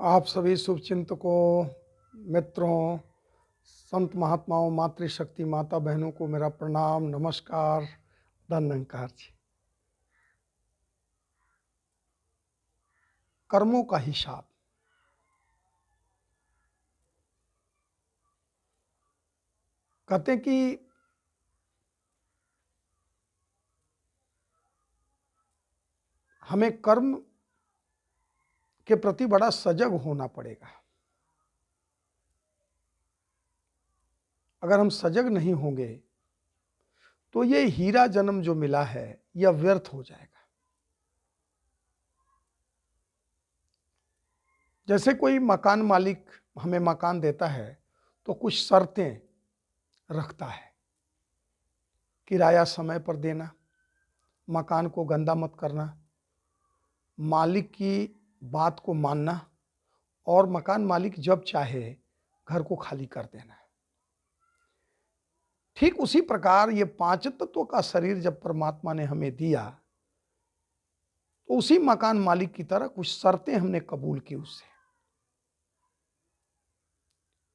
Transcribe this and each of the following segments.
आप सभी शुभचिंतकों, मित्रों, संत महात्माओं, मातृशक्ति माता बहनों को मेरा प्रणाम, नमस्कार, धन्यवाद जी। कर्मों का हिसाब। कहते हैं कि हमें कर्म के प्रति बड़ा सजग होना पड़ेगा। अगर हम सजग नहीं होंगे तो ये हीरा जन्म जो मिला है यह व्यर्थ हो जाएगा। जैसे कोई मकान मालिक हमें मकान देता है तो कुछ शर्तें रखता है। किराया समय पर देना, मकान को गंदा मत करना, मालिक की बात को मानना और मकान मालिक जब चाहे घर को खाली कर देना। ठीक उसी प्रकार ये पांच तत्वों का शरीर जब परमात्मा ने हमें दिया तो उसी मकान मालिक की तरह कुछ शर्तें हमने कबूल की उससे।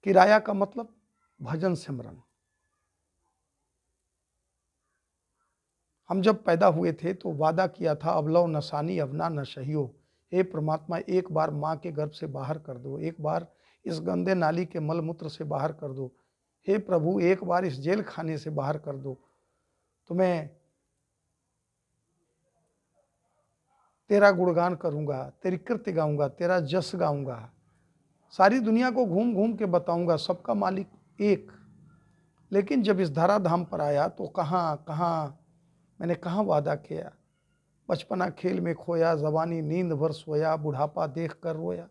किराया का मतलब भजन सिमरन। हम जब पैदा हुए थे तो वादा किया था, अबलव नसानी अवना न सहियो। हे परमात्मा, एक बार माँ के गर्भ से बाहर कर दो, एक बार इस गंदे नाली के मल मूत्र से बाहर कर दो। हे प्रभु, एक बार इस जेल खाने से बाहर कर दो तो मैं तेरा गुणगान करूंगा, तेरी कृत्य गाऊंगा, तेरा जस गाऊंगा, सारी दुनिया को घूम घूम के बताऊंगा सबका मालिक एक। लेकिन जब इस धराधाम पर आया तो मैंने कहाँ वादा किया। बचपना खेल में खोया, जवानी नींद भर सोया, बुढ़ापा देख कर रोया।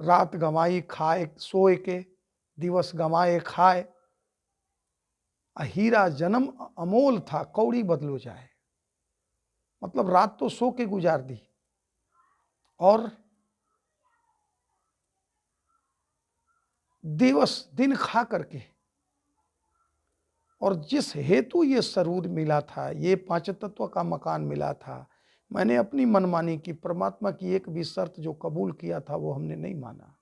रात गंवाई खाए सोए के, दिवस गंवाए खाए। हीरा जन्म अमोल था, कौड़ी बदलो जाए। मतलब रात तो सो के गुजार दी और दिवस दिन खा करके। और जिस हेतु ये सरूद मिला था, ये पांच तत्व का मकान मिला था, मैंने अपनी मनमानी की, परमात्मा की एक भी शर्त जो कबूल किया था वो हमने नहीं माना।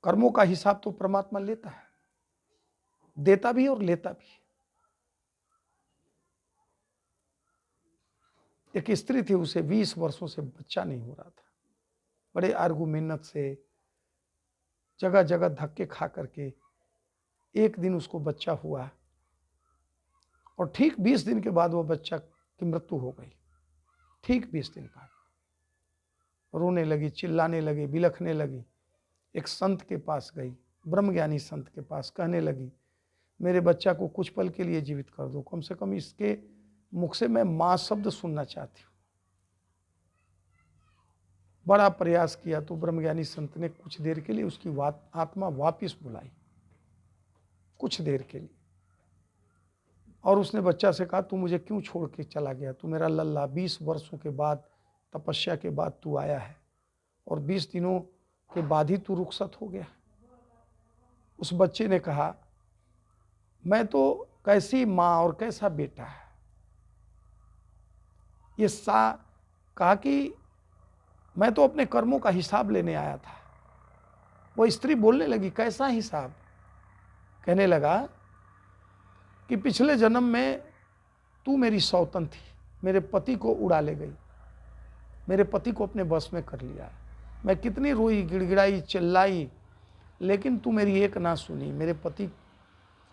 कर्मों का हिसाब तो परमात्मा लेता है, देता भी और लेता भी। एक स्त्री थी, उसे 20 वर्षों से बच्चा नहीं हो रहा था। बड़े आर्गू मेहनत से जगह जगह धक्के खा करके एक दिन उसको बच्चा हुआ और ठीक 20 दिन के बाद वो बच्चा की मृत्यु हो गई। ठीक 20 दिन बाद रोने लगी, चिल्लाने लगी, बिलखने लगी। एक संत के पास गई, ब्रह्मज्ञानी संत के पास, कहने लगी, मेरे बच्चा को कुछ पल के लिए जीवित कर दो, कम से कम इसके मुख से मैं मां शब्द सुनना चाहती हूँ। बड़ा प्रयास किया तो ब्रह्मज्ञानी संत ने कुछ देर के लिए उसकी आत्मा वापिस बुलाई, कुछ देर के लिए। और उसने बच्चा से कहा, तू मुझे क्यों छोड़ के चला गया? तू मेरा लल्ला, 20 वर्षों के बाद, तपस्या के बाद तू आया है और 20 दिनों के बाद ही तू रुखसत हो गया। उस बच्चे ने कहा, मैं तो कैसी माँ और कैसा बेटा है। ये कहा कि मैं तो अपने कर्मों का हिसाब लेने आया था। वो स्त्री बोलने लगी, कैसा हिसाब? कहने लगा कि पिछले जन्म में तू मेरी सौतन थी, मेरे पति को उड़ा ले गई, मेरे पति को अपने बस में कर लिया। मैं कितनी रोई, गिड़गिड़ाई, चिल्लाई, लेकिन तू मेरी एक ना सुनी, मेरे पति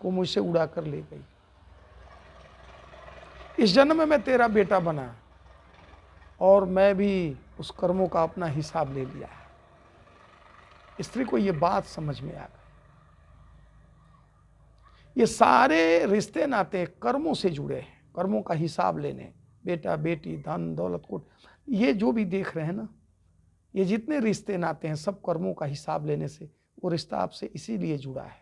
को मुझसे उड़ा कर ले गई। इस जन्म में मैं तेरा बेटा बना और मैं भी उस कर्मों का अपना हिसाब ले लिया है। स्त्री को यह बात समझ में आ गई। ये सारे रिश्ते नाते कर्मों से जुड़े हैं, कर्मों का हिसाब लेने। बेटा बेटी, धन दौलत को, ये जो भी देख रहे हैं ना, ये जितने रिश्ते नाते हैं सब कर्मों का हिसाब लेने से। वो रिश्ता आपसे इसीलिए जुड़ा है।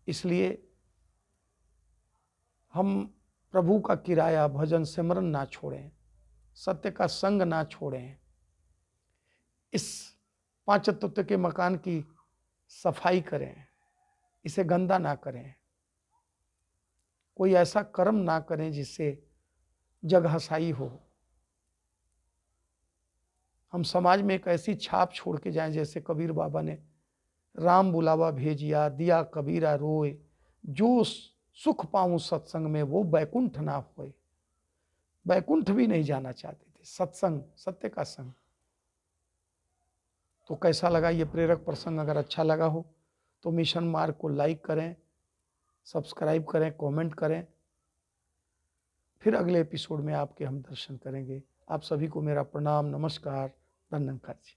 इसलिए हम प्रभु का किराया, भजन सिमरन ना छोड़ें, सत्य का संग ना छोड़ें, इस पांच तत्व के मकान की सफाई करें, इसे गंदा ना करें, कोई ऐसा कर्म ना करें जिससे जग हसाई हो, हम समाज में एक ऐसी छाप छोड़ के जाएं जैसे कबीर बाबा ने राम बुलावा भेजिया दिया कबीरा रोए, जो सुख पाऊं सत्संग में वो बैकुंठ ना होए। बैकुंठ भी नहीं जाना चाहते थे, सत्संग, सत्य का संग। तो कैसा लगा ये प्रेरक प्रसंग? अगर अच्छा लगा हो तो मिशन मार्ग को लाइक करें, सब्सक्राइब करें, कमेंट करें। फिर अगले एपिसोड में आपके हम दर्शन करेंगे। आप सभी को मेरा प्रणाम, नमस्कार, धन्यवाद जी।